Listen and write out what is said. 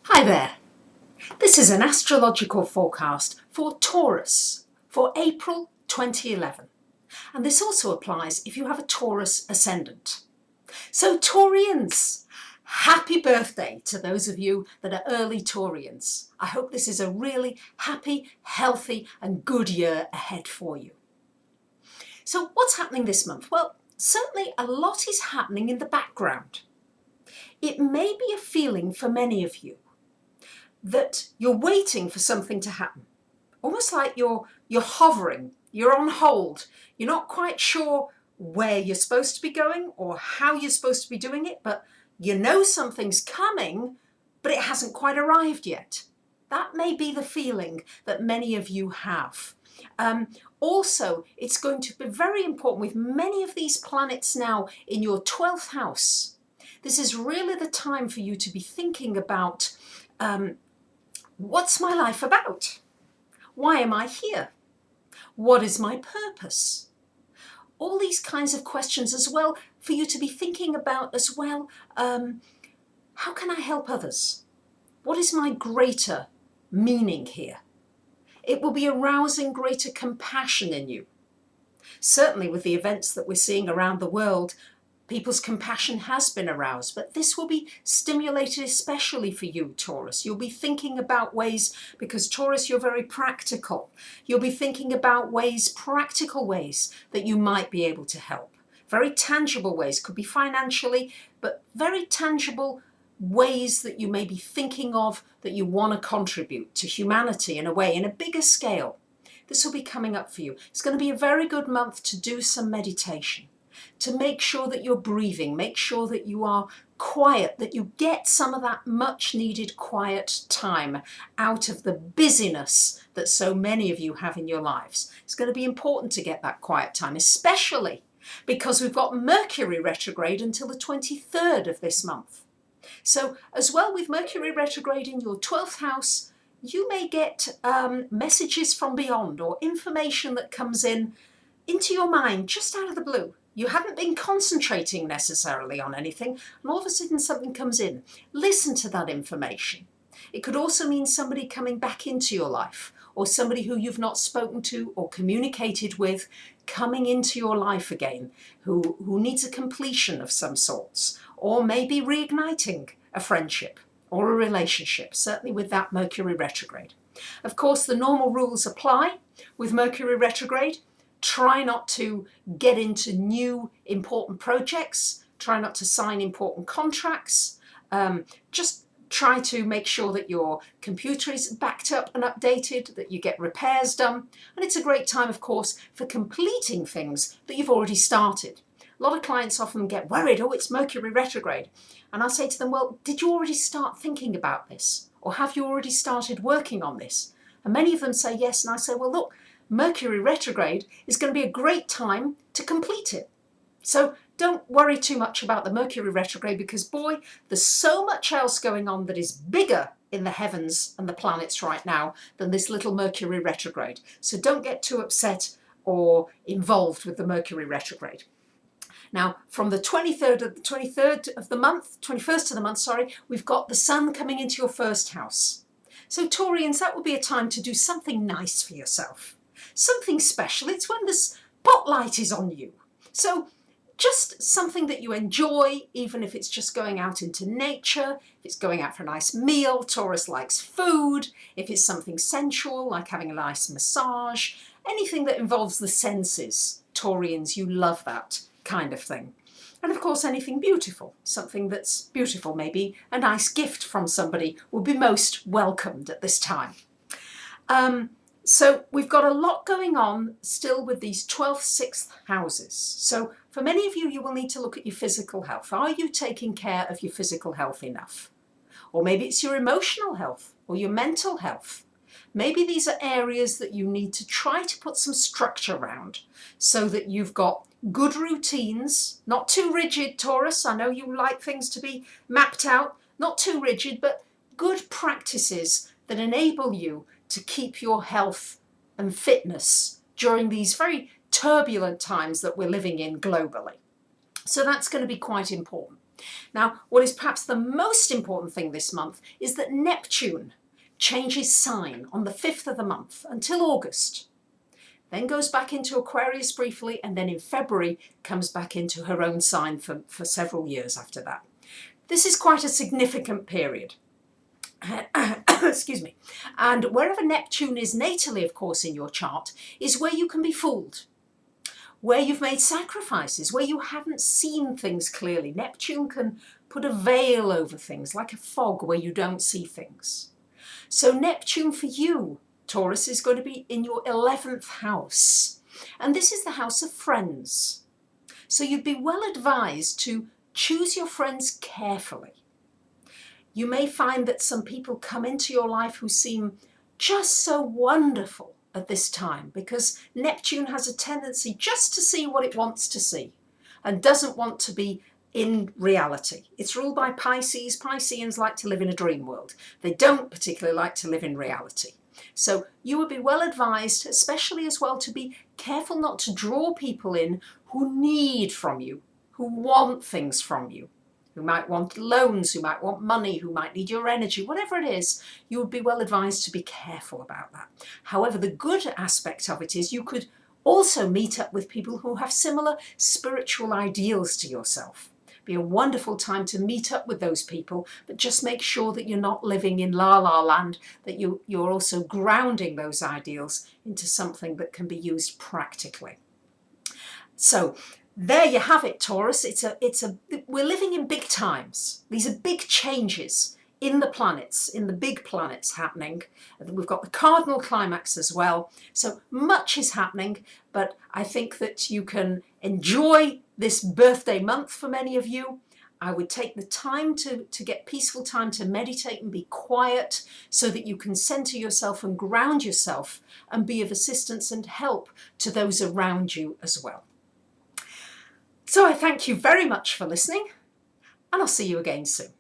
Hi there. This is an astrological forecast for Taurus for April 2011. And this also applies if you have a Taurus ascendant. So Taurians, happy birthday to those of you that are early Taurians. I hope this is a really happy, healthy and good year ahead for you. So what's happening this month? Well, certainly a lot is happening in the background. It may be a feeling for many of you that you're waiting for something to happen. Almost like you're hovering, you're on hold. You're not quite sure where you're supposed to be going or how you're supposed to be doing it, but you know something's coming, but it hasn't quite arrived yet. That may be the feeling that many of you have. Also, it's going to be very important with many of these planets now in your 12th house. This is really the time for you to be thinking about what's my life about? Why am I here? What is my purpose? All these kinds of questions as well for you to be thinking about as well. How can I help others? What is my greater meaning here? It will be arousing greater compassion in you. Certainly with the events that we're seeing around the world, people's compassion has been aroused, but this will be stimulated especially for you, Taurus. You'll be thinking about ways, because Taurus, you're very practical. You'll be thinking about ways, practical ways that you might be able to help. Very tangible ways, could be financially, but very tangible ways that you may be thinking of that you want to contribute to humanity in a way, in a bigger scale. This will be coming up for you. It's going to be a very good month to do some meditation, to make sure that you're breathing, make sure that you are quiet, that you get some of that much needed quiet time out of the busyness that so many of you have in your lives. It's going to be important to get that quiet time, especially because we've got Mercury retrograde until the 23rd of this month. So as well, with Mercury retrograde in your 12th house, you may get messages from beyond or information that comes into your mind just out of the blue. You haven't been concentrating necessarily on anything, and all of a sudden something comes in. Listen to that information. It could also mean somebody coming back into your life, or somebody who you've not spoken to or communicated with coming into your life again, who needs a completion of some sorts, or maybe reigniting a friendship or a relationship, certainly with that Mercury retrograde. Of course, the normal rules apply with Mercury retrograde. Try not to get into new important projects. Try not to sign important contracts. Just try to make sure that your computer is backed up and updated, that you get repairs done. And it's a great time, of course, for completing things that you've already started. A lot of clients often get worried, oh, it's Mercury retrograde. And I say to them, well, did you already start thinking about this? Or have you already started working on this? And many of them say yes. And I say, well, look, Mercury retrograde is going to be a great time to complete it. So don't worry too much about the Mercury retrograde, because boy, there's so much else going on that is bigger in the heavens and the planets right now than this little Mercury retrograde. So don't get too upset or involved with the Mercury retrograde. Now, from the 21st of the month, we've got the sun coming into your first house. So Taurians, that would be a time to do something nice for yourself. Something special. It's when the spotlight is on you. So just something that you enjoy, even if it's just going out into nature, if it's going out for a nice meal. Taurus likes food. If it's something sensual, like having a nice massage, anything that involves the senses. Taurians, you love that kind of thing. And of course, anything beautiful, something that's beautiful, maybe a nice gift from somebody would be most welcomed at this time. So we've got a lot going on still with these 12th, 6th houses. So for many of you, you will need to look at your physical health. Are you taking care of your physical health enough? Or maybe it's your emotional health or your mental health. Maybe these are areas that you need to try to put some structure around so that you've got good routines, not too rigid, Taurus. I know you like things to be mapped out, not too rigid, but good practices that enable you to keep your health and fitness during these very turbulent times that we're living in globally. So that's going to be quite important. Now, what is perhaps the most important thing this month is that Neptune changes sign on the 5th of the month until August, then goes back into Aquarius briefly, and then in February comes back into her own sign for several years after that. This is quite a significant period. Excuse me. And wherever Neptune is natally, of course, in your chart, is where you can be fooled, where you've made sacrifices, where you haven't seen things clearly. Neptune can put a veil over things, like a fog where you don't see things. So Neptune for you, Taurus, is going to be in your 11th house. And this is the house of friends. So you'd be well advised to choose your friends carefully. You may find that some people come into your life who seem just so wonderful at this time, because Neptune has a tendency just to see what it wants to see and doesn't want to be in reality. It's ruled by Pisces. Pisceans like to live in a dream world. They don't particularly like to live in reality. So you would be well advised, especially as well, to be careful not to draw people in who need from you, who want things from you, who might want loans, who might want money, who might need your energy, whatever it is. You would be well advised to be careful about that. However, the good aspect of it is you could also meet up with people who have similar spiritual ideals to yourself. Be a wonderful time to meet up with those people, but just make sure that you're not living in la-la land, that you're also grounding those ideals into something that can be used practically. So there you have it, Taurus. We're living in big times. These are big changes in the planets, in the big planets happening. We've got the cardinal climax as well. So much is happening, but I think that you can enjoy this birthday month for many of you. I would take the time to get peaceful time to meditate and be quiet so that you can center yourself and ground yourself and be of assistance and help to those around you as well. So I thank you very much for listening, and I'll see you again soon.